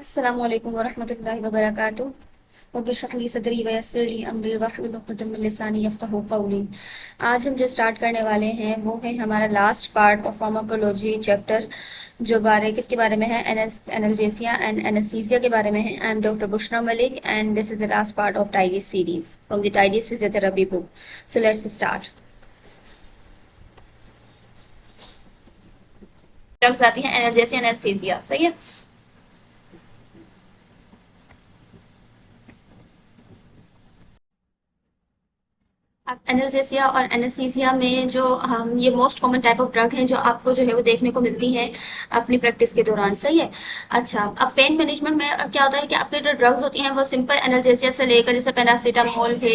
अस्सलामु अलैकुम वरहमतुल्लाहि वबरकातुहू। रब्बि इश्रह ली सदरी वयस्सिर ली अमरी वहलुल उक़दतम मिन लिसानी यफ़क़हू क़ौली। आज हम जो स्टार्ट करने वाले हैं वो है हमारा last part of pharmacology chapter, जो बारे किसके बारे में है, एनाल्जेसिया एंड एनेस्थीसिया के बारे में है। I am doctor Bushra Malik and this is the last part of Tidy's series from the Tidy's physiotherapy book. So let's start. Drugs आती हैं एनाल्जेसिया एनेस्थीसिया, सही है। एनाल्जेसिया और एनेस्थीसिया में जो हम ये most common type of drug हैं जो आपको जो है वो देखने को मिलती हैं अपनी प्रैक्टिस के दौरान, सही है। अच्छा, अब पेन मैनेजमेंट में क्या होता है कि आपके जो ड्रग्स होती हैं वो सिंपल एनाल्जेसिया से लेकर, जैसे पैरासीटामोल है,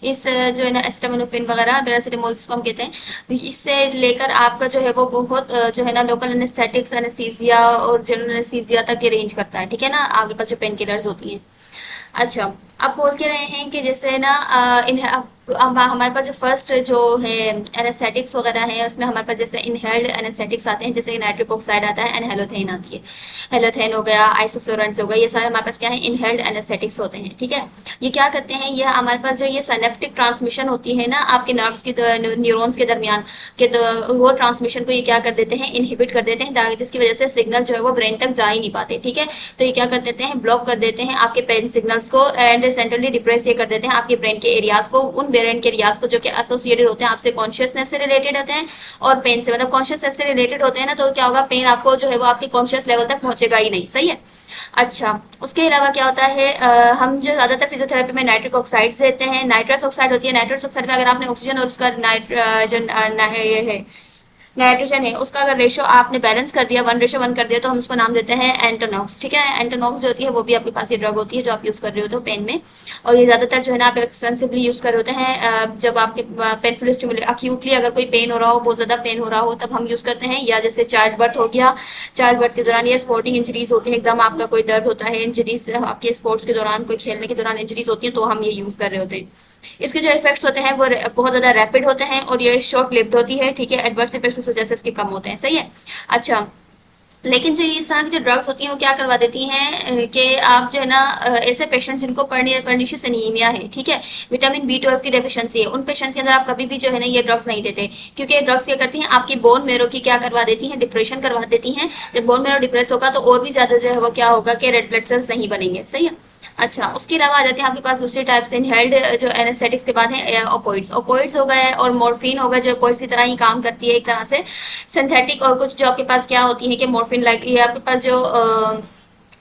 इस जो है ना एस्टामिनोफेन वगैरह, पैरासीटामोल जिसको हम कहते हैं, इससे लेकर आपका जो है वो बहुत जो है ना लोकल एनेस्थेटिक्स, एनेस्थीसिया और जनरल एनेस्थीसिया तक ये रेंज करता है, ठीक है ना, आगे पास जो पेन किलर्स होती हैं। अच्छा, अब बोल के रहे हैं कि जैसे ना अब हमारे पास जो फर्स्ट जो है एनेस्थेटिक्स वगैरह है उसमें हमारे पास जैसे इनहेल्ड एनेस्थेटिक्स आते हैं, जैसे नाइट्रिक ऑक्साइड आता है एंड हेलोथेन आती है। हेलोथेन हो गया, आइसोफ्लोरेंस हो गया, ये सारे हमारे पास क्या है, इनहेल्ड एनेस्थेटिक्स होते हैं, ठीक है। ये क्या करते हैं, ये हमारे पास जो ये सिनेप्टिक ट्रांसमिशन होती है ना आपके नर्व्स के न्यूरॉन्स के दरमियान के वो ट्रांसमिशन को ये क्या कर देते हैं, इनहिबिट कर देते हैं, ताकि जिसकी वजह से सिग्नल जो है वो ब्रेन तक जा ही नहीं पाते, ठीक है। तो ये क्या कर देते हैं, ब्लॉक कर देते हैं आपके पेन सिग्नल्स को एंड सेंट्रली डिप्रेस ये कर देते हैं आपके ब्रेन के एरियाज को, उन ब्रेन के एरियाज को जो कि एसोसिएटेड होते हैं आपसे कॉन्शियसनेस से रिलेटेड होते हैं और पेन से, मतलब कॉन्शियसनेस से रिलेटेड होते हैं ना, तो क्या होगा, पेन आपको जो है वो आपके कॉन्शियस लेवल तक पहुंचेगा ही नहीं, सही है। अच्छा, उसके अलावा क्या होता है, हम जो ज्यादातर फिजियोथेरेपी में नाइट्रिक ऑक्साइड देते हैं, नाइट्रस ऑक्साइड होती है। नाइट्रस ऑक्साइड में अगर आपने ऑक्सीजन और उसका ये है नाइट्रोजन है, उसका अगर रेशो आपने बैलेंस कर दिया, 1:1 कर दिया, तो हम उसको नाम देते हैं एंटोनॉक्स, ठीक है। एंटोनॉक्स जो होती है वो भी आपके पास ये ड्रग होती है जो आप यूज कर रहे होते हो पेन में, और ये ज्यादातर जो है ना आप एक्सटेंसिवली यूज कर रहे होते हैं जब आपके पेनफुल स्टिमुलेट अक्यूटली अगर कोई पेन हो रहा हो, बहुत ज्यादा पेन हो रहा हो, तब हम यूज करते हैं। या जैसे चाइल्ड बर्थ हो गया, चाइल्ड बर्थ के दौरान या स्पोर्टिंग इंजरीज होती है, एकदम आपका कोई दर्द होता है, इंजरीज आपके स्पोर्ट्स के दौरान, कोई खेलने के दौरान इंजरीज होती है, तो हम ये यूज कर रहे होते हैं। इसके जो इफेक्ट्स होते हैं वो बहुत ज्यादा रैपिड होते हैं और ये शॉर्ट लिव्ड होती है, ठीक है। एडवर्स इफेक्ट्स इस वजह से इसके कम होते हैं, सही है। अच्छा, लेकिन जो इस तरह की जो ड्रग्स होती हैं वो क्या करवा देती हैं कि आप जो है ना ऐसे पेशेंट्स जिनको पर्निशियस एनीमिया है, ठीक है, विटामिन B12 की डेफिशिएंसी है, उन पेशेंट्स के अंदर आप कभी भी जो है ना ये ड्रग्स नहीं देते, क्योंकि ये ड्रग्स क्या करती हैं, आपकी बोन मेरो की क्या करवा देती हैं, डिप्रेशन करवा देती हैं। जब बोन मेरो डिप्रेस होगा तो और भी ज्यादा जो है वो क्या होगा कि रेड ब्लड सेल्स नहीं बनेंगे, सही है। अच्छा, उसके अलावा आ जाते हैं आपके पास दूसरे टाइप से इनहेल्ड जो एनेस्थेटिक्स के बाद है ओपोइड्स। ओपोइड्स हो गए और मॉर्फिन हो गए, जो ओपोइड्स की तरह ही काम करती है एक तरह से सिंथेटिक, और कुछ जो आपके पास क्या होती है कि मॉर्फिन लाइक, ये आपके पास जो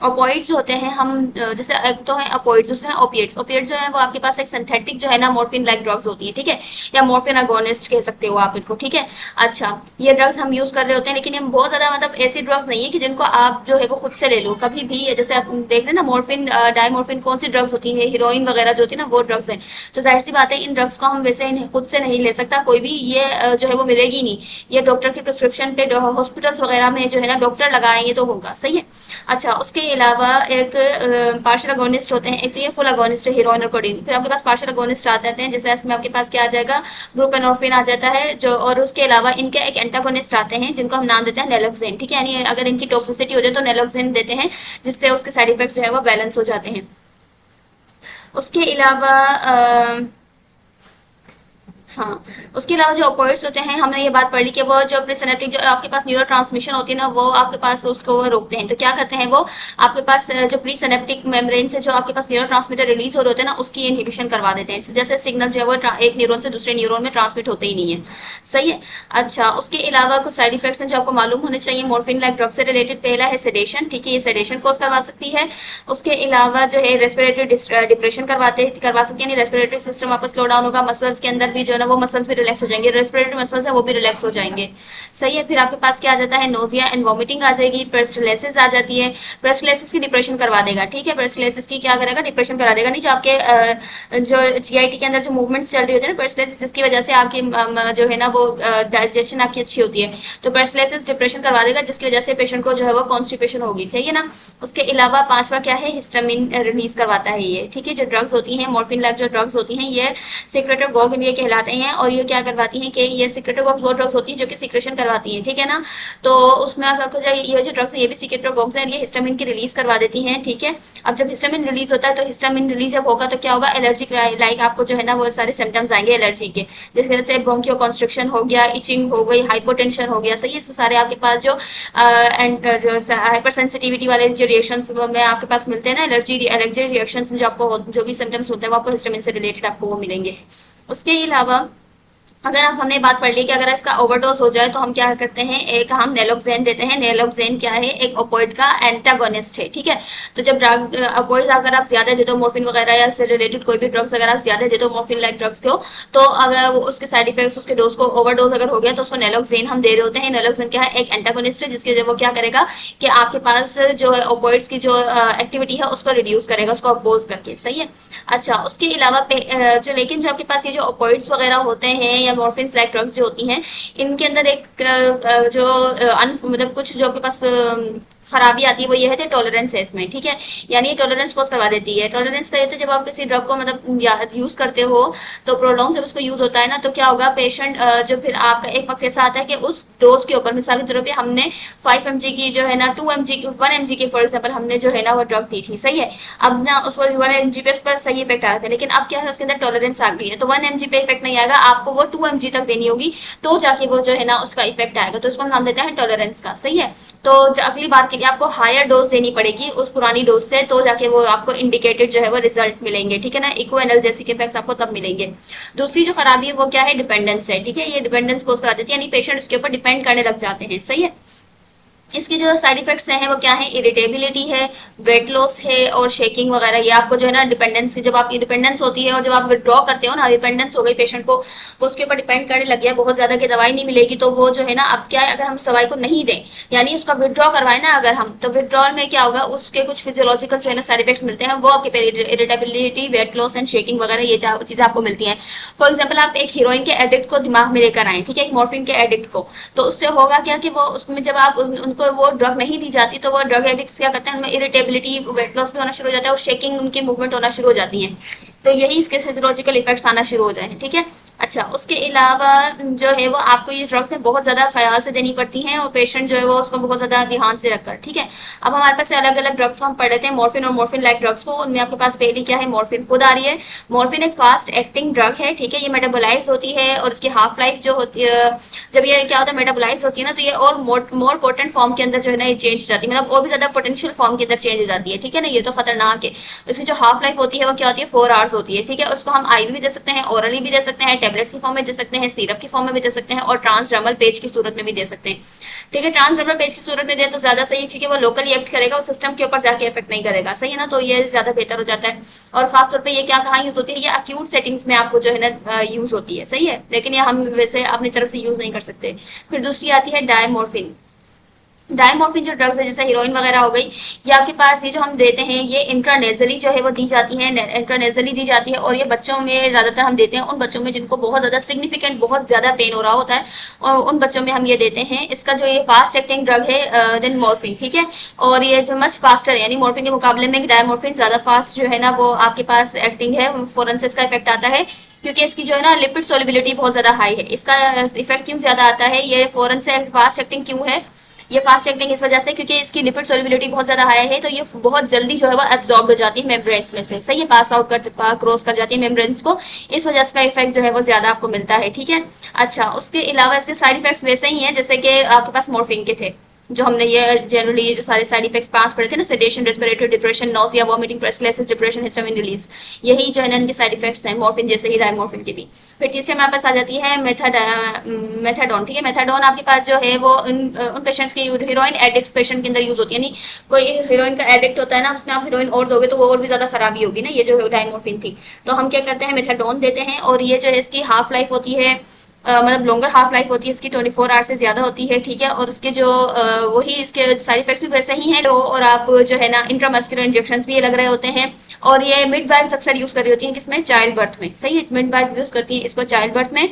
ओपोइड्स जो होते हैं, हम जैसे एक तो है ओपोइड्स, दूसरे हैं ओपिएट्स। ओपिएट्स जो है वो आपके पास एक सिंथेटिक जो है ना मॉर्फिन लाइक ड्रग्स होती है, ठीक है, या मॉर्फिन अगोनिस्ट कह सकते हो आप इनको, ठीक है। अच्छा, ये ड्रग्स हम यूज कर रहे होते हैं, लेकिन ये बहुत ज्यादा मतलब ऐसी ड्रग्स नहीं है कि जिनको आप जो है वो खुद से ले लो कभी भी। जैसे आप देख रहे हैं ना मॉर्फिन, डायमॉर्फिन कौन सी ड्रग्स होती है, हीरोइन वगैरह जो होती है ना, वो ड्रग्स है। तो जाहिर सी बात है इन ड्रग्स को हम वैसे खुद से नहीं ले सकता कोई भी, ये जो है वो मिलेगी नहीं, ये डॉक्टर की प्रिस्क्रिप्शन पे हॉस्पिटल्स वगैरह में जो है ना डॉक्टर लगाएंगे तो होगा, सही है। अच्छा, उसके अलावा एक पार्शियल अगोनिस्ट होते हैं, एक तो ये फुल अगोनिस्ट है हीरोइन और कोडीन, फिर आपके पास पार्शियल अगोनिस्ट आ जाते हैं, जैसे इसमें आपके पास क्या आ जाएगा, ब्रूपेनॉर्फिन आ जाता है जो, और उसके अलावा इनके एक एंटागोनिस्ट आते हैं जिनको हम नाम देते हैं नेलोक्सेन, ठीक है। यानी अगर इनकी टॉक्सिसिटी हो जाए तो नेलोक्सेन देते हैं, जिससे उसके साइड इफेक्ट्स जो है वो बैलेंस हो जाते हैं। उसके अलावा हाँ, उसके अलावा जो ऑपोइड्स होते हैं, हमने ये बात पढ़ ली कि वो जो प्रीसिनेप्टिक जो आपके पास न्यूरो ट्रांसमिशन होती है ना, वो आपके पास उसको रोकते हैं। तो क्या करते हैं वो, आपके पास जो प्रीसिनेप्टिक मेम्ब्रेन से जो आपके पास न्यूरो ट्रांसमीटर रिलीज हो रहे होते हैं ना, उसकी इनहिबिशन करवा देते हैं। जैसे सिग्नल जो है वो एक न्यूरोन से दूसरे न्यूरोन में ट्रांसमिट होते ही नहीं है, सही है। अच्छा, उसके अलावा कुछ साइड इफेक्ट्स हैं जो आपको मालूम होने चाहिए मॉर्फिन लाइक ड्रग से रिलेटेड। पहला है सेडेशन, ठीक है, ये सेडेशन कॉज करवा सकती है। उसके अलावा जो है रेस्पिरेटरी डिप्रेशन करवा सकती है, रेस्पिरेटरी सिस्टम आपका स्लो डाउन होगा, मसल्स के अंदर भी जो है ना वो मसल्स भी रिलैक्स हो जाएंगे, रेस्पिरेटरी मसल्स है वो भी रिलैक्स हो जाएंगे, सही है। फिर आपके पास क्या आ जाता है, नोजिया एंड वॉमिटिंग आ जाएगी, पेरिस्टालसिस आ जाती है। पेरिस्टालसिस की डिप्रेशन करवा देगा, ठीक है, पेरिस्टालसिस की क्या करेगा, डिप्रेशन करा देगा, नहीं जो आपके जो जीआईटी के अंदर जो मूवमेंट्स चल रही होती है ना, पेरिस्टालसिस जिसकी वजह से आपकी जो है ना वो डाइजेशन आपकी अच्छी होती है, तो पेरिस्टालसिस डिप्रेशन करवा देगा, जिसकी वजह से पेशेंट को जो है वो कॉन्स्टिपेशन होगी, ठीक है ना। उसके अलावा पांचवा क्या है, हिस्टामिन रिलीज करवाता है ये, ठीक है। जो ड्रग्स होती हैं मॉर्फिन लाइक जो ड्रग्स होती हैं, ये सिक्रेटर गॉग ये कहलाते करवाते हैं, और ये क्या करवाती हैं कि ये सिक्रेटरी बॉक्स वो ड्रग्स होती हैं जो कि सिक्रेशन करवाती हैं, ठीक है ना। तो उसमें आप आपको ये जो ड्रग्स है ये भी सिक्रेटरी बॉक्स है, ये हिस्टामिन की रिलीज करवा देती हैं, ठीक है। अब जब हिस्टामिन रिलीज होता है तो हिस्टामिन रिलीज जब होगा तो क्या होगा, एलर्जी लाइक आपको जो है ना वो सारे सिम्टम्स आएंगे एलर्जी के, जिसकी वजह से ब्रोंकियो कॉन्स्ट्रिक्शन हो गया, इचिंग हो गई, हाइपोटेंशन हो गया, सही है। सारे आपके पास जो एंड जो हाइपर सेंसिटिविटी वाले जो रिएक्शंस में आपके पास मिलते हैं ना, एलर्जी रिएक्शंस जो आपको जो भी सिम्टम्स होते हैं वो आपको हिस्टामिन से रिलेटेड आपको वो मिलेंगे। उसके अलावा अगर आप हमने बात पढ़ ली कि अगर इसका ओवरडोज हो जाए तो हम क्या करते हैं, एक हम नेलोक्सेन देते हैं। नेलोक्सेन क्या है, एक ओपोइड का एंटागोनिस्ट है, ठीक है। तो जब ड्रग ओपोइड्स अगर आप ज्यादा दे दो, मोर्फिन वगैरह या इससे रिलेटेड कोई भी ड्रग्स अगर आप ज्यादा दे दो, मोर्फिन लाइक ड्रग्स को, तो अगर उसके साइड इफेक्ट्स उसके डोज को ओवरडोज अगर हो गया तो उसको नेलोक्सेन हम दे रहे होते हैं। नेलोक्सेन क्या है, एक एंटागोनिस्ट है, जिसके वो क्या करेगा कि आपके पास जो है ओपोइड्स की जो एक्टिविटी है उसको रिड्यूस करेगा, उसको अपोज करके, सही है। अच्छा, उसके अलावा जो लेकिन जो आपके पास ये जो ओपोइड्स वगैरह होते हैं या मॉर्फिन लाइक ड्रग्स जो होती हैं, इनके अंदर एक जो मतलब कुछ जो आपके पास खराबी आती है वो ये है कि टॉलरेंस है इसमें, ठीक है। यानी ये टॉलरेंस कॉज करवा देती है। टॉलरेंस का ये होता है जब आप किसी ड्रग को मतलब यूज करते हो तो प्रोलॉन्ग जब उसको यूज होता है ना, तो क्या होगा, पेशेंट जो फिर आपका एक वक्त ऐसा आता है कि उस डोज के ऊपर, मिसाल के तौर पे हमने 5 mg की जो है ना 2 mg 1 mg की फॉर एग्जाम्पल हमने जो है ना वो ड्रग दी थी, सही है। अब ना उस 1 mg पे उस पर सही इफेक्ट आ रहा था, लेकिन अब क्या है उसके अंदर टॉलरेंस आ गई है, तो 1 mg पे इफेक्ट नहीं आएगा, आपको वो 2 mg तक देनी होगी, तो जाके वो जो है ना उसका इफेक्ट आएगा। तो इसको हम नाम देते हैं टॉलरेंस का, सही है। तो अगली बार के लिए आपको हायर डोज देनी पड़ेगी उस पुरानी डोज से, तो जाके वो आपको इंडिकेटेड जो है वो रिजल्ट मिलेंगे, ठीक है ना। इको एनाल्जेसिक इफेक्ट्स आपको तब मिलेंगे। दूसरी जो खराबी है वो क्या है, डिपेंडेंस है, ठीक है। ये डिपेंडेंस कोज करा देती है, यानी पेशेंट उसके ऊपर डिपेंड करने लग जाते हैं, सही है। इसके जो साइड इफेक्ट्स हैं वो क्या है, इरिटेबिलिटी है, वेट लॉस है और शेकिंग वगैरह। ये आपको जो है ना डिपेंडेंस, जब आप डिपेंडेंस होती है और जब आप विड्रॉ करते हो ना, डिपेंडेंस हो गई पेशेंट को, वो उसके ऊपर डिपेंड करने लग गया बहुत ज्यादा कि दवाई नहीं मिलेगी, तो वो जो है ना अब क्या है, अगर हम दवाई को नहीं दें यानी उसका विड्रॉ करवाए ना अगर हम, तो विड्रॉल में क्या होगा, उसके कुछ फिजियोलॉजिकल जो है ना साइड इफेक्ट्स मिलते हैं, वो आपके irritability, weight loss and shaking वगैरह ये चीजें आपको मिलती हैं। फॉर एग्जाम्पल आप एक हीरोइन के एडिक्ट को दिमाग में लेकर आए, ठीक है, एक मॉर्फिन के एडिक्ट को, तो उससे होगा क्या कि वो उसमें जब आप उनको वो ड्रग नहीं दी जाती तो वो ड्रग एडिक्ट्स क्या करते हैं, उनमें इरिटेबिलिटी, वेट लॉस भी होना शुरू हो जाता है और शेकिंग, उनकी मूवमेंट होना शुरू हो जाती है। तो यही इसके फिजियोलॉजिकल इफेक्ट्स आना शुरू हो जाए, ठीक है। अच्छा, उसके अलावा जो है वो आपको ये ड्रग्स है बहुत ज्यादा ख्याल से देनी पड़ती हैं और पेशेंट जो है वो उसको बहुत ज्यादा ध्यान से रखकर, ठीक है। अब हमारे पास अलग अलग ड्रग्स को हम पढ़ लेते हैं, मॉर्फिन और मॉर्फिन लाइक ड्रग्स को। उनमें आपके पास पहली क्या है, मॉर्फिन खुद आ रही है। मॉर्फिन एक फास्ट एक्टिंग ड्रग है, ठीक है। ये मेटाबोलाइज होती है और इसकी हाफ लाइफ जो होती है, जब ये क्या होता है मेटाबोलाइज होती है ना, तो ये और मोर पोटेंट फॉर्म के अंदर जो है ना ये चेंज हो जाती है, मतलब और भी ज्यादा पोटेंशियल फॉर्म के अंदर चेंज हो जाती है, ठीक है ना। ये तो खतरनाक है। इसकी जो हाफ लाइफ होती है वो क्या होती है, 4 आवर्स होती है, ठीक है। उसको हम आईवी भी दे सकते हैं, ओरली भी दे सकते हैं, टेबलेट्स की फॉर्म में दे सकते हैं, सिरप की फॉर्म में भी दे सकते हैं और ट्रांसडर्मल पेज की सूरत में भी दे सकते हैं, ठीक है। ट्रांसडर्मल पेज की सूरत में दे तो ज्यादा सही है क्योंकि वो लोकली एक्ट करेगा, वो सिस्टम के ऊपर जाके इफेक्ट नहीं करेगा, सही है ना। तो ये ज्यादा बेहतर हो जाता है। और खासतौर पे ये क्या कहाँ यूज होती है, ये अक्यूट सेटिंग्स में आपको जो है ना यूज होती है, सही है। लेकिन ये हम वैसे अपनी तरफ से यूज नहीं कर सकते। फिर दूसरी आती है डायमोर्फिन। डायमोर्फिन जो ड्रग्स है जैसे हीरोइन वगैरह हो गई, ये आपके पास ये जो हम देते हैं ये इंट्रानेजली जो है वो दी जाती है, इंट्रानेजली दी जाती है। और ये बच्चों में ज्यादातर हम देते हैं, उन बच्चों में जिनको बहुत ज्यादा सिग्निफिकेंट बहुत ज्यादा पेन हो रहा होता है, और उन बच्चों में हम ये देते हैं। इसका जो ये फास्ट एक्टिंग ड्रग है देन मॉर्फिन, ठीक है। और ये जो मच फास्टर है, यानी मॉर्फिन के मुकाबले में डायमोर्फिन ज्यादा फास्ट जो है ना वो आपके पास एक्टिंग है, फौरन से इसका इफेक्ट आता है क्योंकि इसकी जो है ना लिपिड सोलिबिलिटी बहुत ज्यादा हाई है। इसका इफेक्ट क्यों ज्यादा आता है, ये फौरन से फास्ट एक्टिंग क्यों है, ये फास्ट एक्टिंग इस वजह से क्योंकि इसकी लिपिड सोलिबिलिटी बहुत ज्यादा हाई है, तो ये बहुत जल्दी जो है वो एब्जॉर्ब हो जाती है मेम्ब्रेन्स में से, सही है, पास आउट कर क्रॉस कर जाती है मेम्ब्रेन्स को, इस वजह से का इफेक्ट जो है वो ज्यादा आपको मिलता है, ठीक है। अच्छा, उसके अलावा इसके साइड इफेक्ट्स वैसे ही हैं जैसे कि आपके पास मॉर्फिन के थे, जो हमने ये जनरली ये जो सारे साइड इफेक्ट्स पास पढ़े थे ना, sedation, respiratory depression, nausea, vomiting, प्रेस्क्लेसिस, डिप्रेशन, हिस्टामिन रिलीज, यही जो है ना इनके साइड इफेक्ट्स हैं मॉर्फिन जैसे ही डायमोर्फिन के भी। फिर तीसरे हमारे पास आ जाती है मेथाडोन, ठीक है। मेथाडोन आपके पास जो है वो उन पेशेंट्स के हीरोइन एडिक्ट पेशेंट के अंदर यूज होती है, यानी कोई हीरोइन का एडिक्ट होता है ना, उसमें आप हीरोइन और दोगे तो वो और भी ज्यादा खराबी होगी ना, ये जो डायमोर्फिन थी। तो हम क्या करते हैं, मेथाडोन देते हैं, और ये जो है इसकी हाफ लाइफ होती है मतलब लॉन्गर हाफ लाइफ होती है इसकी, 24 आवर से ज्यादा होती है, ठीक है। और उसके जो वही इसके साइड इफेक्ट्स भी वैसे ही हैं। और आप जो है ना इंट्रामस्कुलर इंजेक्शंस भी ये लग रहे होते हैं। और ये मिड वाइफ्स अक्सर यूज कर रही होती हैं किसमें, चाइल्ड बर्थ में, सही है, मिड वाइफ यूज करती है इसको चाइल्ड बर्थ में।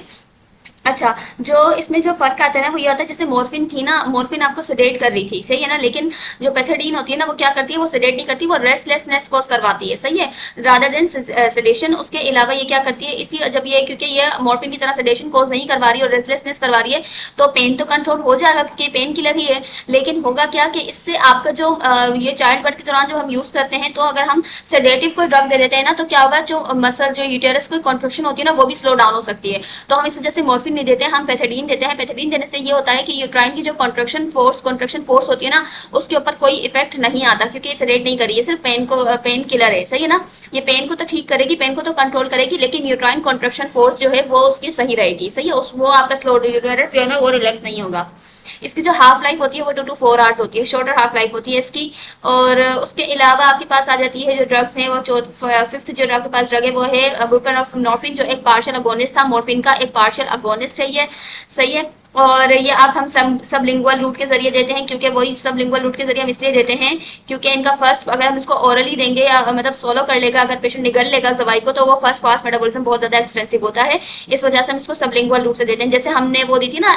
अच्छा, जो इसमें जो फ़र्क आता है ना वो ये होता है, जैसे मॉर्फिन थी ना, मॉर्फिन आपको सेडेट कर रही थी, सही है ना? लेकिन जो पेथाडीन होती है ना वो क्या करती है, वो सेडेट नहीं करती, वो रेस्टलेसनेस कॉज़ करवाती है, सही है? Rather than sedation. उसके अलावा ये क्या करती है, इसी जब ये क्योंकि ये मॉर्फिन की तरह सेडेशन कॉज़ नहीं करवा रही और रेस्टलेसनेस करवा रही है, तो पेन तो कंट्रोल हो जाएगा क्योंकि पेन किलर ही है। लेकिन होगा क्या कि इससे आपका जो ये चाइल्ड बर्थ के दौरान जब हम यूज़ करते हैं, तो अगर हम सेडेटिव कोई ड्रग दे देते हैं ना, तो क्या होगा, जो मसल जो यूटेरस की कॉन्ट्रैक्शन होती है ना वो भी स्लो डाउन हो सकती है। तो हम इस वजह से मॉर्फिन नहीं देते हैं, हम पेथेडीन देते हैं। पेथेडीन देने से ये होता है कि यूट्राइन की जो कॉन्ट्रैक्शन फोर्स होती है ना, उसके ऊपर कोई इफेक्ट नहीं आता क्योंकि ये सेडेट नहीं करी है, सिर्फ पेन किलर है, सही है ना? ये पेन को तो ठीक करेगी, पेन को तो कंट्रोल करेगी, लेकिन यूट्राइन कॉन्ट्रैक्शन फोर्स जो है वो उसकी सही रहेगी, सही है? वो आपका स्लो यूटेरस जो है ना वो रिलैक्स नहीं होगा। इसकी जो हाफ लाइफ होती है वो 2 to 4 आवर्स होती है, शॉर्टर हाफ लाइफ होती है इसकी। और उसके अलावा आपके पास आ जाती है जो ड्रग्स हैं, वो फिफ्थ जो आपके पास ड्रग है वो है बुप्रेनोर्फिन, जो एक पार्शियल अगोनिस्ट था, मॉर्फिन का एक पार्शियल अगोनिस्ट है ये, सही है? और ये आप हम सब लिंगुअल रूट के जरिए देते हैं, क्योंकि वही सब लिंगुअल रूट के जरिए हम इसलिए देते हैं क्योंकि इनका फर्स्ट, अगर हम इसको ओरली देंगे या मतलब सोलो कर लेगा, अगर पेशेंट निगल लेगा दवाई को, तो वो फर्स्ट पास मेटाबॉलिज्म बहुत ज्यादा एक्सटेंसिव होता है। इस वजह से हम इसको सब लिंगुअल रूट से देते हैं। जैसे हमने वो दी थी ना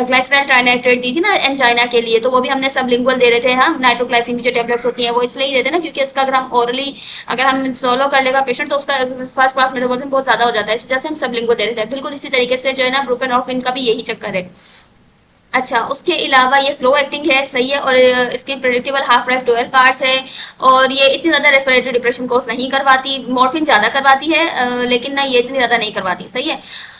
ग्लाइसराइल ट्राइनाइट्रेट दी थी ना एंजाइना के लिए, तो वो भी हमने सब लिंगुअल दे रहे थे हम। नाइट्रोग्लाइसिन की जो टेबलेट्स होती हैं वो इसलिए ही देते हैं ना, क्योंकि इसका अगर हम ओरली अगर हम सोलो कर लेगा पेशेंट, तो उसका फर्स्ट पास मेटाबॉलिज्म बहुत ज्यादा हो जाता है। इस वजह से हम सब लिंगुअल दे देते हैं। बिल्कुल इसी तरीके से जो है ना बुप्रेनोर्फिन का भी यही चक्कर है। अच्छा, उसके अलावा ये स्लो एक्टिंग है, सही है? और इसकी प्रेडिक्टेबल हाफ लाइफ 12 पार्ट्स है। और ये इतनी ज़्यादा रेस्पिरेटरी डिप्रेशन कोर्स नहीं करवाती, मॉर्फिन ज़्यादा करवाती है, लेकिन ना ये इतनी ज़्यादा नहीं करवाती, सही है?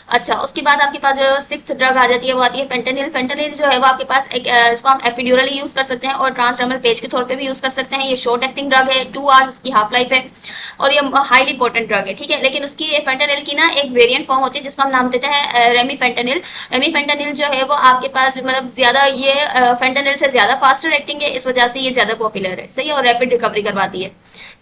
अच्छा, उसके बाद आपके पास जो सिक्स्थ ड्रग आ जाती है वो आती है फेंटेनिल। फेंटेनिल जो है वो आपके पास एक इसको हम एपिड्यूरली यूज़ कर सकते हैं और ट्रांसडर्मल पेज के तौर पे भी यूज़ कर सकते हैं। ये शॉर्ट एक्टिंग ड्रग है, 2 आवर्स इसकी हाफ लाइफ है और ये हाईली पोटेंट ड्रग है, ठीक है? लेकिन उसकी फेंटेनिल की ना एक वेरिएंट फॉर्म होती है जिसको हम नाम देते हैं रेमीफेंटेनिल। रेमीफेंटेनिल जो है वो आपके पास मतलब ज्यादा ये फेंटेनिल से ज्यादा फास्टर एक्टिंग है, इस वजह से ये ज्यादा पॉपुलर है, सही है? और रैपिड रिकवरी करवाती है।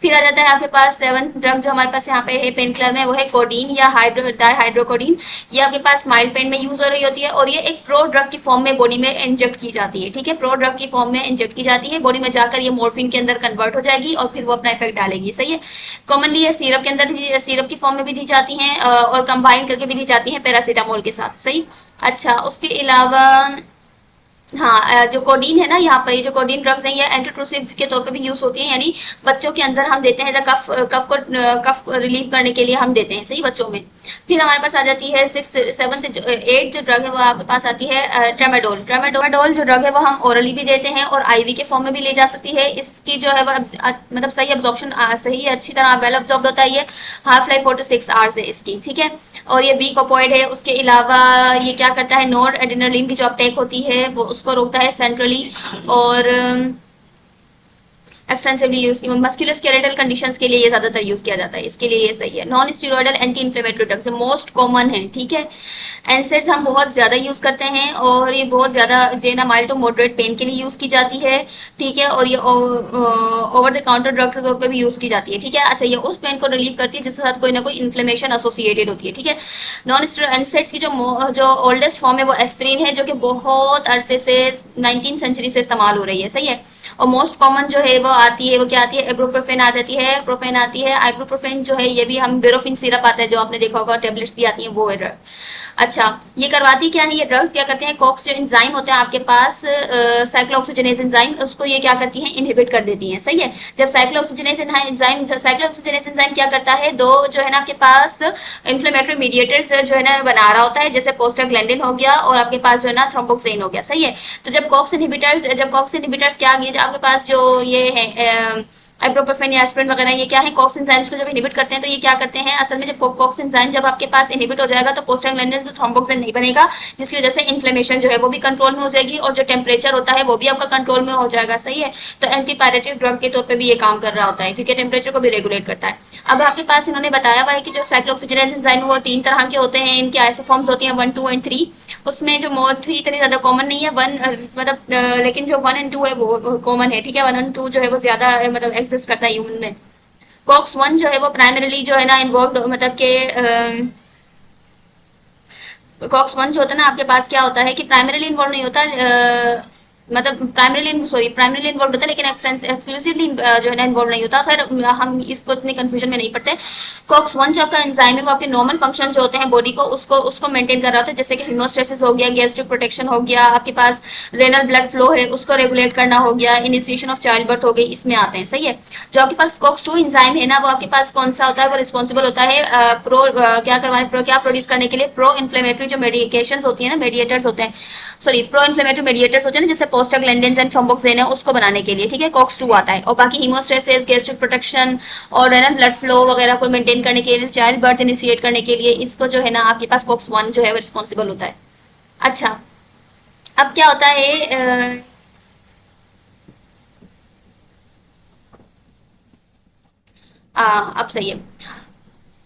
फिर आ जाता है आपके पास सेवन ड्रग जो हमारे पास यहाँ पे है पेन किलर में, वो है कोडीन या डाईहाइड्रोकोडीन। ये आपके पास माइल्ड पेन में यूज हो रही होती है और ये एक प्रो ड्रग की फॉर्म में बॉडी में इंजेक्ट की जाती है, ठीक है? प्रो ड्रग की फॉर्म में इंजेक्ट की जाती है, बॉडी में जाकर ये मॉर्फिन के अंदर कन्वर्ट हो जाएगी और फिर वो अपना इफेक्ट डालेगी, सही है? कॉमनली ये सिरप के अंदर भी, सिरप की फॉर्म में भी दी जाती हैं और कंबाइन करके भी दी जाती हैं पैरासीटामोल के साथ, सही? अच्छा, उसके अलावा हाँ, जो कोडीन है ना, यहाँ पर ये जो कोडीन ड्रग्स हैं ये एंटीट्रूसिव के तौर पे भी यूज होती हैं, यानी बच्चों के अंदर हम देते हैं जब कफ को रिलीव करने के लिए हम देते हैं, सही, बच्चों में। फिर हमारे पास आ जाती है सिक्स सेवंथ एट जो ड्रग है वो आपके पास आती है ट्रेमाडोल। ट्रेमाडोल जो ड्रग है वो हम ओरली भी देते हैं और आईवी के फॉर्म में भी ले जा सकती है। इसकी जो है वो मतलब सही एब्जॉर्प्शन सही अच्छी तरह वेल एब्जॉर्ब होता है ये। हाफ लाइफ 4 to 6 आवर्स है इसकी, ठीक है? और ये वीक ओपोइड है। उसके अलावा ये क्या करता है, नोर एड्रेनलिन की जो अपटेक होती है वो उसको रोकता है सेंट्रली। और extensively use muscular skeletal conditions के लिए ये ज्यादातर यूज किया जाता है, इसके लिए ये सही है। Non steroidal anti inflammatory drugs most common है, ठीक है? एनसेड्स हम बहुत ज्यादा यूज करते हैं और ये बहुत ज्यादा जेना माइल्ड टू मॉडरेट पेन के लिए यूज की जाती है, ठीक है? और ये ओवर द काउंटर ड्रग के तौर पर भी यूज की जाती है, ठीक है? अच्छा, ये उस पेन को रिलीव करती है जिसके साथ कोई ना कोई इन्फ्लेमेशन एसोसिएटेड होती है, ठीक है? नॉन स्टीरोइडल एनसेड्स की जो ओल्डेस्ट फॉर्म है वो एस्पिरिन है, जो कि बहुत अरसे से 19th सेंचुरी से इस्तेमाल हो रही है, सही है? और मोस्ट कॉमन जो है वो आती है, वो क्या आती है, इब्रोप्रोफेन आ जाती है, प्रोफेन आती है। आइब्रोप्रोफेन जो है ये भी हम बेरोफिन सिरप आता है जो आपने देखा होगा, टेबलेट्स भी आती हैं, वो है ड्रग। अच्छा, ये करवाती क्या है, ये ड्रग्स क्या करते हैं, कॉक्स जो एंजाइम होते हैं आपके पास साइक्लोऑक्सीजनेज एंजाइम, उसको ये क्या करती हैं, इनहिबिट कर देती हैं, सही है? जब साइक्लोऑक्सीजनेज एंजाइम क्या करता है, दो जो है ना आपके पास इन्फ्लेमेटरी मीडिएटर्स जो है ना बना रहा होता है, जैसे प्रोस्टाग्लैंडिन हो गया और आपके पास जो है ना थ्रोम्बोक्सिन हो गया, सही है? तो जब कॉक्स इनहिबिटर्स क्या आ गए, आपके पास जो ये है आइब्रोप्रोफेन या एस्पिरिन वगैरह, ये क्या है, कॉक्स एंजाइम्स को जब इनहिबिट करते हैं, तो ये क्या करते हैं असल में, जब कॉक्स एंजाइम जब आपके पास इनहिबिट हो जाएगा तो प्रोस्टाग्लैंडिन जो थ्रोम्बोक्सिन नहीं बनेगा, जिसकी वजह से इन्फ्लेमेशन जो है वो भी कंट्रोल में हो जाएगी और जो टेम्परेचर होता है वो भी आपका कंट्रोल में हो जाएगा, सही है? तो एंटीपायरेटिव ड्रग के तौर पर भी ये काम कर रहा होता है क्योंकि टेम्परेचर को भी रेगुलेट करता है। अब आपके पास इन्होंने बताया हुआ है कि जो साइक्लोऑक्सीजनेज एंजाइम वो 3 तरह के होते हैं, इनके आइसोफॉर्म्स होती हैं 1, 2 एंड 3। उसमें जो मोर 3 इतनी ज्यादा कॉमन नहीं है, वन मतलब लेकिन जो 1 एंड 2 है वो कॉमन है, ठीक है? 1 एंड 2 जो है वो ज्यादा मतलब एग्जिस्ट करता है ह्यूमन में। कॉक्स 1 जो है वो प्राइमरीली जो है ना इन्वॉल्व मतलब के कॉक्स 1 जो होता है ना आपके पास क्या होता है कि प्राइमरीली इन्वॉल्व नहीं होता, मतलब प्राइमरीली इन्वॉल्व होता है, लेकिन एक्सक्लूसिवली जो है ना इन्वॉल्व नहीं होता। खैर हम इसको इतनी कंफ्यूजन में नहीं पड़ते। कॉक्स वन जो आपका एंजाइम है वो आपके नॉर्मल फंक्शन जो होते हैं बॉडी को उसको उसको मेंटेन कर रहा होता है, जैसे कि हीमोस्टेसिस हो गया, गैस्ट्रिक प्रोटेक्शन हो गया, आपके पास रेनल ब्लड फ्लो है उसको रेगुलेट करना हो गया, इनिशिएशन ऑफ चाइल्ड बर्थ हो गई, इसमें आते हैं। सही है। जो आपके पास कॉक्स टू एंजाइम है ना वो आपके पास कौन सा होता है, वो रिस्पॉन्सिबल होता है क्या करवाने क्या प्रोड्यूस करने के लिए, प्रो इन्फ्लेमेटरी जो मेडिकेशन होती है ना, मेडिएटर्स होते हैं, सॉरी प्रो इन्फ्लेमेटरी मेडिएटर्स होते हैं ना, जैसे पोस्टाग्लैंडिन्स एंड थ्रोम्बोक्सिन है, उसको बनाने के लिए। ठीक है, कॉक्स टू आता है। और बाकी हीमोस्टेसिस, गैस्ट्रिक प्रोटेक्शन और रेनल ब्लड फ्लो वगैरह को मेंटेन करने के लिए, चाइल्ड बर्थ इनिशिएट करने के लिए, इसको जो है ना आपके पास कॉक्स वन जो है वो रिस्पॉन्सिबल होता है। अच्छा, अब क्या होता है अब सही है।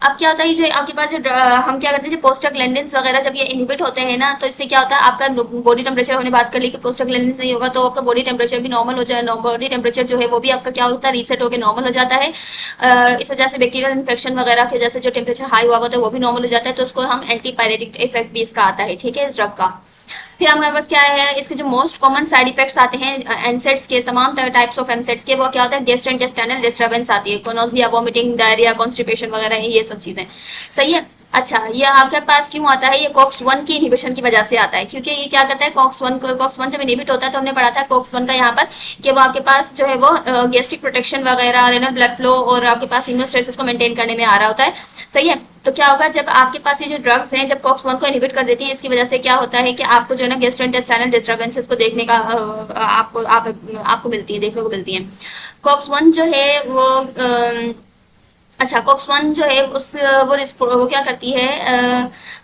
अब क्या होता है, जो आपके पास जो हम क्या करते हैं, जो पोस्टाग्लैंडिन्स वगैरह जब ये इनहिबिट होते हैं ना, तो इससे क्या होता है, आपका बॉडी टेम्परेचर, हमने बात कर ली कि पोस्टाग्लैंडिन्स नहीं होगा तो आपका बॉडी टेम्परेचर भी नॉर्मल हो जाए, बॉडी टेम्परेचर जो है वो भी आपका क्या होता है, रीसेट होकर नॉर्मल हो जाता है। इस वजह से बैक्टीरियल इन्फेक्शन वगैरह की वजह से जो टेम्परेचर हाई हुआ होता है वो भी नॉर्मल हो जाता है, तो उसको हम एंटीपायरेटिक इफेक्ट भी इसका आता है। ठीक है, इस ड्रग का। फिर हमारे पास क्या है, इसके जो मोस्ट कॉमन साइड इफेक्ट्स आते हैं एनसेट्स के, तमाम टाइप्स ऑफ एनसेट्स के, वो क्या होता है, गैस्ट्रोइंटेस्टाइनल डिस्टर्बेंस आती है, नोजिया, वोमिटिंग, डायरिया, कॉन्स्टिपेशन वगैरह, ये सब चीजें। सही है। अच्छा, ये आपके पास क्यों आता है, ये कॉक्स वन की इनहिबिशन की वजह से आता है, क्योंकि ये क्या करता है, कॉक्स वन जब इनहिबिट होता है तो हमने पढ़ा था कॉक्स वन का यहाँ पर कि वो आपके पास जो है वो गैस्ट्रिक प्रोटेक्शन वगैरह, रेनल ब्लड फ्लो और आपके पास हीमोस्टेसिस को मेंटेन करने में आ रहा होता है। सही है। तो क्या होगा, जब आपके पास ये जो ड्रग्स हैं जब कॉक्स वन को इनहिबिट कर देती हैं, इसकी वजह से क्या होता है कि आपको जो है ना गैस्ट्रोइंटेस्टाइनल डिस्टर्बेंसेस को देखने का आपको मिलती है, देखने को मिलती है। कॉक्स वन जो है वो अच्छा, कॉक्स वन जो है वो क्या करती है,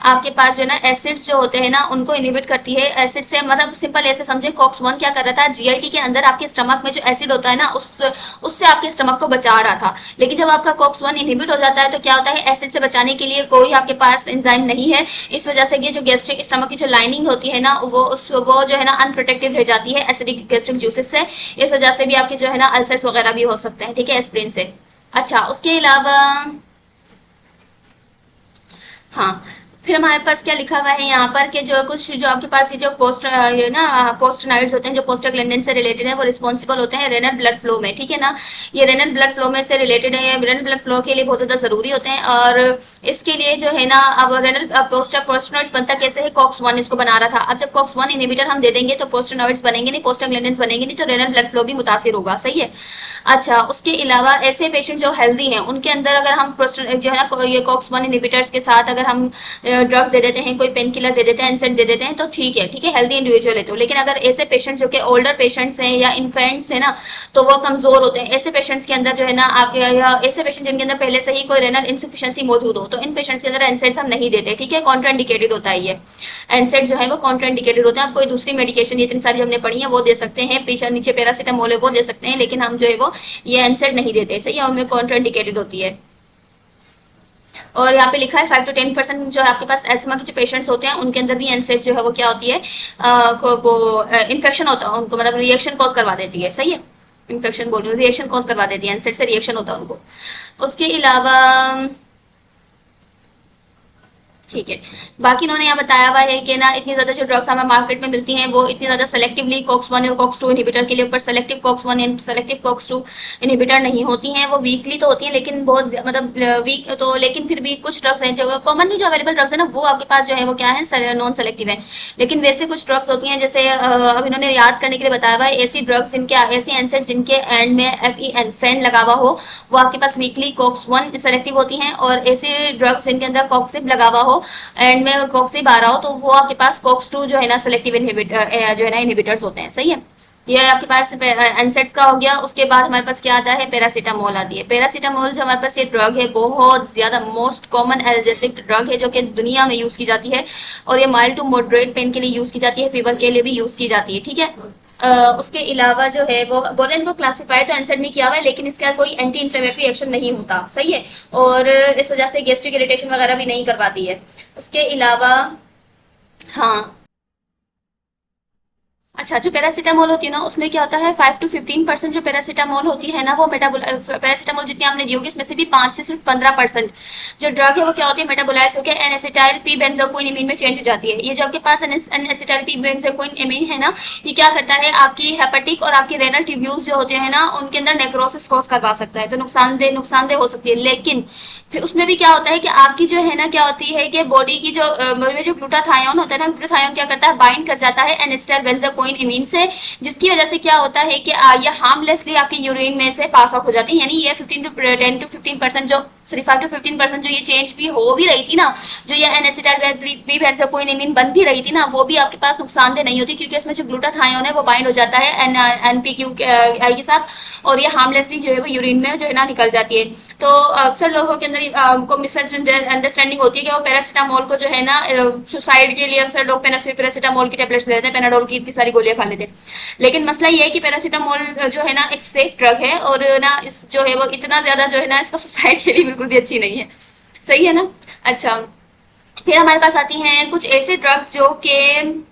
आपके पास जो है ना एसिड्स जो होते हैं ना उनको इनहिबिट करती है। एसिड से मतलब सिंपल ऐसे समझे, कॉक्स वन क्या कर रहा था, जीआईटी के अंदर आपके स्टमक में जो एसिड होता है ना उससे आपके स्टमक को बचा रहा था। लेकिन जब आपका कॉक्स वन इनहिबिट हो जाता है तो क्या होता है, एसिड से बचाने के लिए कोई आपके पास एंजाइम नहीं है। इस वजह से ये जो गैस्ट्रिक स्टमक की जो लाइनिंग होती है ना वो जो है ना अनप्रोटेक्टेड रह जाती है एसिडिक गैस्ट्रिक जूसेस से। इस वजह से भी आपके जो है ना अल्सर्स वगैरह भी हो सकते हैं। ठीक है, एस्प्रिन से। अच्छा, उसके अलावा हाँ, फिर हमारे पास क्या लिखा हुआ है यहाँ पर कि जो कुछ जो आपके पास ये जो ये ना पोस्टनाइड्स होते हैं जो पोस्टाग्लैंडिन से रिलेटेड है, वो रिस्पॉन्सिबल होते हैं रेनल ब्लड फ्लो में। ठीक है ना, ये रेनल ब्लड फ्लो में से रिलेटेड है, रेनल ब्लड फ्लो के लिए बहुत ज़्यादा ज़रूरी होते हैं। और इसके लिए जो है ना, अब रेनल पोस्टनाइड्स बनता कैसे है, कॉक्स वन इसको बना रहा था। अब जब कॉक्स वन इनहिबिटर हम दे देंगे तो पोस्टनाइड्स बनेंगे नहीं, पोस्टाग्लैंडिन्स बनेंगे नहीं, तो रेनल ब्लड फ्लो भी मुतासिर होगा। सही है। अच्छा, उसके अलावा ऐसे पेशेंट जो हेल्दी हैं उनके अंदर अगर हम जो है ना ये कॉक्स वन इनहिबिटर्स के साथ अगर हम ड्रग दे देते हैं, कोई पेन किलर दे देते हैं, एनसेड दे देते हैं, तो ठीक है, ठीक है, हेल्दी इंडिविजुअल है तो। लेकिन अगर ऐसे पेशेंट्स जो कि ओल्डर पेशेंट्स हैं या इन्फेंट्स हैं ना, तो वो कमजोर होते हैं। ऐसे पेशेंट्स के अंदर जो है ना आप ऐसे पेशेंट जिनके अंदर पहले से ही कोई रेनल इंसफिशिएंसी मौजूद हो, तो इन पेशेंट्स के अंदर एनसेड्स हम नहीं देते। ठीक है, कॉन्ट्राइंडिकेटेड होता है ये एनसेड जो है वो कॉन्ट्राइंडिकेटेड होता है। आप कोई दूसरी मेडिकेशन इतनी सारी हमने पढ़ी है वो दे सकते हैं, पीछे नीचे पैरासीटामोल है वो दे सकते हैं, लेकिन हम जो है वो ये एनसेड नहीं देते। सही है, उनमें कॉन्ट्राइंडिकेटेड होती है। और यहाँ पे लिखा है 5 to 10% जो है आपके पास एस्मा के जो पेशेंट्स होते हैं उनके अंदर भी एनसेड जो है वो क्या होती है, वो इन्फेक्शन होता है उनको, मतलब रिएक्शन कॉज करवा देती है। सही है, इन्फेक्शन बोल रही हूँ, रिएक्शन कॉज करवा देती है, एनसेड से रिएक्शन होता है उनको। उसके अलावा ठीक है, बाकी इन्होंने यहाँ बताया हुआ है कि ना इतनी ज्यादा जो ड्रग्स हमें मार्केट में मिलती हैं वो इतनी ज्यादा सेलेक्टिवली कॉक्स वन और कॉक्स टू इनहिबिटर के लिए ऊपर selective COX one and selective COX two inhibitor नहीं होती हैं। वो वीकली तो होती हैं लेकिन बहुत मतलब वीक तो, लेकिन फिर भी कुछ ड्रग्स हैं जो कॉमनली जो अवेलेबल ड्रग्स है ना वो आपके पास जो है वो क्या है, नॉन सेलेक्टिव है। लेकिन वैसे कुछ ड्रग्स होती हैं जैसे अब इन्होंने याद करने के लिए बताया हुआ है, ऐसी ड्रग्स जिनके ऐसी एनसेड जिनके एंड में FEN फैन लगा हुआ हो वो आपके पास वीकली कॉक्स वन सेलेक्टिव होती हैं। और ऐसे ड्रग्स जिनके अंदर कॉक्सिब लगा हुआ हो एंड में कॉक्सिब आ रहा हो तो वो आपके पास कॉक्स टू जो है ना सेलेक्टिव इनहिबिटर जो है ना इनहिबिटर्स होते हैं। सही है, ये आपके पास एनसेट्स का हो गया। उसके बाद हमारे पास क्या आता है, पैरासीटामोल आती है। पैरासीटामोल जो हमारे पास ये ड्रग है बहुत ज्यादा मोस्ट कॉमन एल्जेसिक ड्रग है जो कि दुनिया में यूज की जाती है। और ये माइल्ड टू मॉडरेट पेन के लिए यूज की जाती है, फीवर के लिए भी यूज की जाती है। ठीक है, उसके अलावा जो है वो बोले इनको क्लासिफाई तो एनसेड में किया हुआ है लेकिन इसका कोई एंटी इन्फ्लेमेटरी एक्शन नहीं होता। सही है, और इस वजह से गैस्ट्रिक इरिटेशन वगैरह भी नहीं करवाती है। उसके अलावा हाँ अच्छा, जो पैरासीटामोल होती है ना उसमें क्या होता है, 5 to 15% जो पैरासीटामोल होती है ना वो मेटाबोल पैरासीटामोल जितनी आपने दी होगी उसमें से भी 5 से सिर्फ 15% जो ड्रग है वो क्या होती है, मेटाबोलाइज होकर एन एसिटाइल पी बेंजोक्विन एमीन में चेंज हो जाती है। ये जो आपके पास एन एसिटाइल पी बेंजोक्विन एमीन है ना, ये क्या करता है, आपकी हेपेटिक और आपकी रेनल ट्यूब्यूल्स जो होते हैं ना उनके अंदर नेक्रोसिस कॉज करवा सकता है, तो नुकसानदेह हो सकती है। लेकिन फिर उसमें भी क्या होता है कि आपकी जो है ना क्या होती है कि बॉडी की जो ग्लूटाथायोन होता है ना, ग्लूटाथायोन क्या करता है, बाइंड कर जाता है एन एसिटाइल बेंजोक्विन एमीन से, जिसकी वजह से क्या होता है कि ये हार्मलेसली आपके यूरिन में से पास आउट हो जाती है। यानी ये 10 to 15% जो सॉरी 5 to 15% जो ये चेंज भी हो भी रही थी ना, जो ये एन एसिटाइल बी बेंजोक्विन बन भी रही थी ना, वो भी आपके पास नुकसानदेह नहीं होती, क्योंकि उसमें जो ग्लूटाथायोन है वो बाइंड हो जाता है एनपीक्यू आई के साथ, और ये हार्मलेसली जो है वो यूरिन में जो है ना निकल जाती है। तो अक्सर लोगों के अंदर को मिसअंडरस्टैंडिंग होती है कि वो पैरासीटामोल को जो है ना सुसाइड के लिए अक्सर लोग पैरासीटामोल की टेबलेट्स लेते हैं, पेनाडोल की इतनी सारी गोलियां खा लेते हैं। लेकिन मसला ये है कि पैरासीटामोल जो है ना एक सेफ ड्रग है, और ना इस जो है वो इतना ज्यादा जो है ना इसका सुसाइड के लिए बिल्कुल भी अच्छी नहीं है। सही है ना। अच्छा, फिर हमारे पास आती हैं कुछ ऐसे ड्रग्स जो कि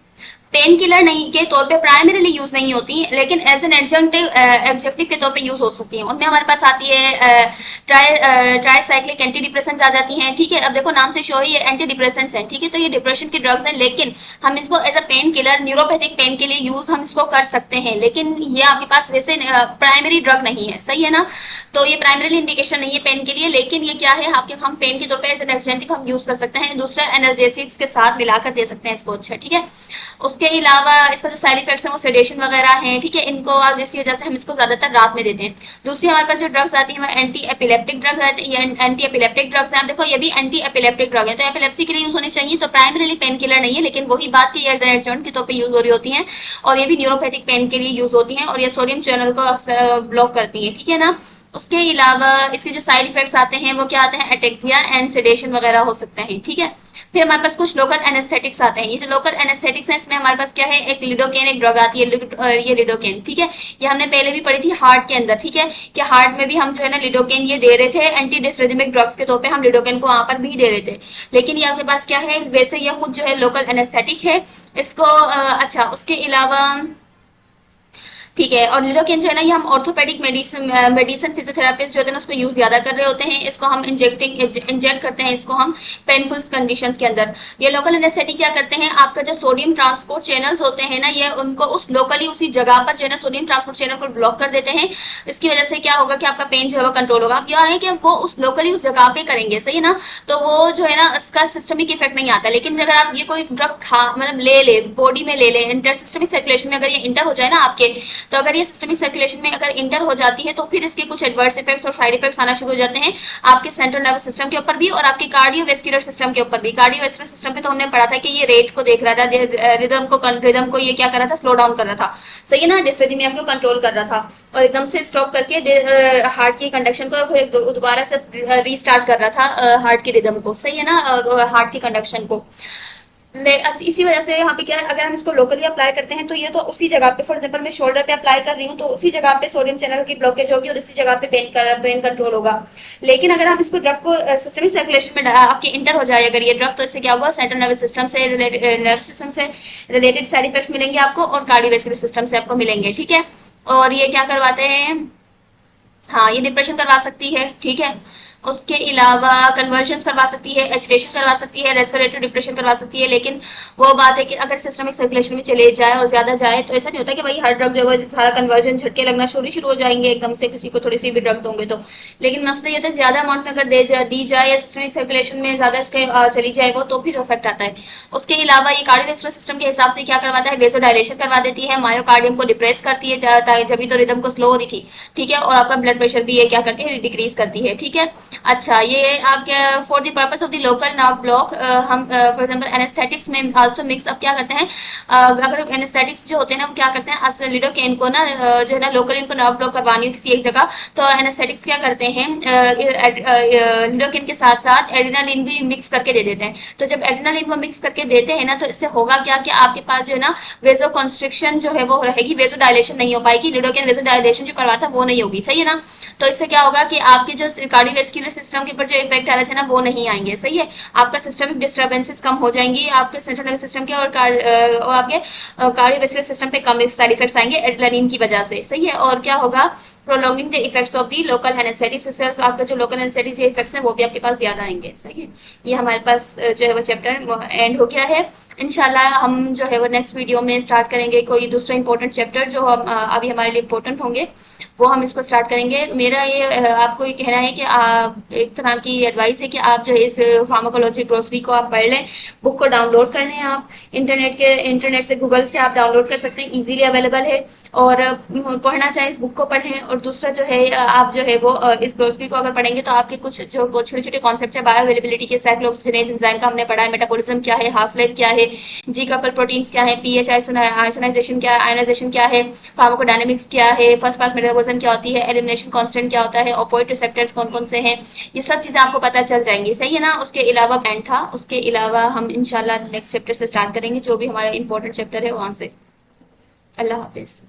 पेन किलर नहीं के तौर पे प्राइमरीली यूज नहीं होती, लेकिन एज एन एडजेक्टिव के तौर पे यूज हो सकती हैं। उनमें हमारे पास आती है ट्राईसाइक्लिक एंटी डिप्रेसेंट्स आ जाती हैं। ठीक है, अब देखो नाम से शो ही ये एंटी डिप्रेसेंट्स हैं, ठीक है, तो ये डिप्रेशन की ड्रग्स हैं, लेकिन हम इसको as a painkiller, neuropathic pain के लिए यूज हम इसको कर सकते हैं, लेकिन ये आपके पास वैसे प्राइमरी ड्रग नहीं है। सही है ना। तो ये प्राइमरी इंडिकेशन नहीं है पेन के लिए, लेकिन ये क्या है, आपके हम पेन के तौर पर एज एन एडजेक्टिव हम यूज कर सकते हैं, दूसरा एनर्जेसिक्स के साथ मिलाकर दे सकते हैं इसको। अच्छा, ठीक है। उसके अलावा इसका जो साइड इफेक्ट्स हैं वो सेडेशन वगैरह हैं। ठीक है, इनको और जिसकी वजह से हम इसको ज्यादातर रात में देते हैं। दूसरी हमारे पास जो ड्रग्स आती हैं वो एंटी एपिलेप्टिक ड्रग्स आती है, एंटी एपिलेप्टिक ड्रग्स हैं। आप देखो ये भी एंटी एपिलेप्टिक ड्रग है, तो एपिलेप्सी के लिए यूज होनी चाहिए, तो प्राइमरीली पेन किलर नहीं है, लेकिन वही बात की एज एन एडजंट के तौर पर यूज हो रही होती है, और ये भी न्यूरोपैथिक पेन के लिए यूज होती है, और ये सोडियम चैनल को अक्सर ब्लॉक करती है। ठीक है ना। उसके अलावा इसके जो साइड इफेक्ट्स आते हैं वो क्या आते हैं, एटेक्सिया एंड सेडेशन वगैरह हो सकते हैं। ठीक है। फिर हमारे पास कुछ लोकल एनेस्थेटिक्स आते हैं। ये जो लोकल एनेस्थेटिक्स हैं इसमें हमारे पास क्या है, एक लिडोकेन एक ड्रग आती है, ये लिडोकेन। ठीक है, ये हमने पहले भी पढ़ी थी हार्ट के अंदर। ठीक है, कि हार्ट में भी हम जो है ना लिडोकेन ये दे रहे थे, एंटी डिस्ट्रेजिमिक ड्रग्स के तौर पे हम लिडोकेन को वहां पर भी दे रहे थे, लेकिन ये आपके पास क्या है, वैसे ये खुद जो है लोकल एनेस्थेटिक है इसको। अच्छा, उसके अलावा ठीक है, और लिडोकेन जो है ना ये हम ऑर्थोपेडिक मेडिसिन फिजियोथेरापिस्ट जो होते हैं उसको यूज ज्यादा कर रहे होते हैं, इसको हम इंजेक्ट करते हैं इसको हम पेनफुल कंडीशंस के अंदर। ये लोकल एनेस्थेटिक क्या करते हैं, आपका जो सोडियम ट्रांसपोर्ट चैनल्स होते हैं ना, ये उनको उस लोकली उसी जगह पर जो है ना सोडियम ट्रांसपोर्ट चैनल को ब्लॉक कर देते हैं। इसकी वजह से क्या होगा कि आपका पेन जो है वो कंट्रोल होगा। अब यह है कि वो उस लोकली उस जगह पे करेंगे, सही है ना, तो वो जो है ना इसका सिस्टमिक इफेक्ट नहीं आता। लेकिन अगर आप ये कोई ड्रग खा मतलब ले बॉडी में ले इंटर सिस्टमिक सर्कुलेशन में अगर ये इंटर हो जाए ना आपके, तो अगर ये सिस्टमिक सर्कुलेशन में अगर इंटर हो जाती है तो फिर इसके कुछ एडवर्स इफेक्ट्स और साइड इफेक्ट्स आना शुरू हो जाते हैं आपके सेंट्रल नर्वस सिस्टम के ऊपर भी, और आपके कार्डियोवेस्कुलर सिस्टम के ऊपर भी। कार्डियोवेस्कुलर सिस्टम पे तो हमने पढ़ा था कि ये रेट को देख रहा था, रिदम को ये क्या कर रहा था, स्लो डाउन कर रहा था। सही है ना, डिस्रिदमिया को कंट्रोल कर रहा था, और एकदम से स्टॉप करके हार्ट की कंडक्शन को फिर दोबारा से रीस्टार्ट कर रहा था हार्ट की रिदम को। सही है ना, हार्ट की कंडक्शन को। इसी वजह से यहाँ पे क्या है, अगर हम इसको लोकली अप्लाई करते हैं तो ये तो उसी जगह पे, फॉर एग्जांपल मैं शोल्डर पे अप्लाई कर रही हूँ तो उसी जगह पे सोडियम चैनल की ब्लॉकेज होगी और इसी जगह पे पेन कंट्रोल होगा। लेकिन अगर हम इसको ड्रग को सिस्टमिक सर्कुलेशन में आपके इंटर हो जाए अगर ये ड्रग, तो इससे क्या होगा, सेंट्रल नर्वस सिस्टम से रिलेटेड साइड इफेक्ट्स मिलेंगे आपको, और कार्डियोवेस्कुलर सिस्टम से आपको मिलेंगे। ठीक है, और ये क्या करवाते हैं, हाँ ये डिप्रेशन करवा सकती है। ठीक है, उसके अलावा कन्वर्जन करवा सकती है, एजिटेशन करवा सकती है, रेस्पिरेटरी डिप्रेशन करवा सकती है। लेकिन वो बात है कि अगर सिस्टमिक सर्कुलेशन में चले जाए और ज्यादा जाए तो ऐसा नहीं होता कि भाई हर ड्रग जो है सारा कन्वर्जन झटके लगना शुरू हो जाएंगे एकदम से किसी को थोड़ी सी भी ड्रग दोगे तो। लेकिन मसला ये होता है ज्यादा अमाउंट में अगर दी जाए या सिस्टमिक सर्कुलेशन में ज्यादा इसके चली जाए वो, तो फिर इफेक्ट आता है। उसके अलावा ये कार्डियोवेस्कुलर सिस्टम के हिसाब से क्या करवाता है, वेसोडायलेशन करवा देती है, मायोकार्डियम को डिप्रेस करती है, जब भी तो रिदम को स्लो हो रही थी। ठीक है, और आपका ब्लड प्रेशर भी ये क्या करती है, डिक्रीज करती है। ठीक है, अच्छा ये आपके for the purpose of the local nerve block हम फॉर एग्जांपल एनेस्थेटिक्स में आल्सो मिक्स अप क्या करते हैं, अगर एनेस्थेटिक्स जो होते हैं ना वो क्या करते हैं, लिडोकेन को ना जो है ना लोकल इनको नर्व ब्लॉक करवानी हो किसी एक जगह, तो एनेस्थेटिक्स क्या करते हैं, लिडोकेन के साथ साथ एड्रेनालिन भी मिक्स करके दे देते हैं। तो जब एड्रेनालिन को मिक्स करके देते हैं ना तो इससे होगा क्या कि आपके पास जो है ना वेजो कंस्ट्रिक्शन जो है वो रहेगी, वेजो डायलेशन नहीं हो पाएगी, लिडोकेन वेजो डायलेशन जो करवा था वो नहीं होगी। सही है ना, तो इससे क्या होगा कि आपकी जो कार्डियोवेस्कुलर कार्डियोवास्कुलर सिस्टम के ऊपर जो इफेक्ट आ रहे थे ना वो नहीं आएंगे, सही है। आपका सिस्टमिक डिस्टर्बेंसेस कम हो जाएंगी आपके सेंट्रल नर्वस सिस्टम के, और आपके कार्डियोवास्कुलर सिस्टम पे कम साइड इफेक्ट्स आएंगे एड्रेनालिन की वजह से, सही है। और क्या होगा, prolonging the effects of the local anaesthetics, इससे आपका जो लोकल एनेस्थेटिक इफेक्ट्स हैं वो भी आपके पास ज्यादा आएंगे, सही है। ये हमारे पास जो है वो चैप्टर एंड हो गया है। इंशाल्लाह हम जो है वो नेक्स्ट वीडियो में स्टार्ट करेंगे कोई दूसरा इंपॉर्टेंट चैप्टर जो हम अभी हमारे लिए इंपॉर्टेंट होंगे, वो हम इसको स्टार्ट करेंगे। मेरा ये आपको ये कहना है कि एक तरह की एडवाइस है कि आप जो है इस फार्माकोलॉजी ग्रोसरी को आप पढ़ लें, बुक को डाउनलोड कर लें। आप इंटरनेट से गूगल से आप डाउनलोड कर सकते हैं, इजीली अवेलेबल है। और पढ़ना चाहें इस बुक को पढ़ें। और दूसरा जो है आप जो है वो इस ग्रोसरी को अगर पढ़ेंगे तो आपके कुछ जो छोटे छोटे कॉन्सेप्ट है बायो अवेलेबिलिटी के, साइक्लोऑक्सीजनेज एंजाइम का हमने पढ़ा है, मेटाबॉलिज्म क्या है, हाफ लाइफ क्या है, जी कपल प्रोटीन्स क्या है, पीएच आइसोनाइजेशन क्या है, आयनाइजेशन क्या है, फार्माकोडायनामिक्स क्या है, फर्स्ट पास मेटाबॉलिज्म क्या होती है, एलिमिनेशन कांस्टेंट क्या होता है, ऑपोइड रिसेप्टर्स कौन कौन से हैं, ये सब चीजें आपको पता चल जाएंगी, सही है ना। उसके अलावा बैंड था, उसके अलावा हम इंशाल्लाह नेक्स्ट चैप्टर से स्टार्ट करेंगे जो भी हमारा इंपॉर्टेंट चैप्टर है वहां से। अल्लाह हाफिज।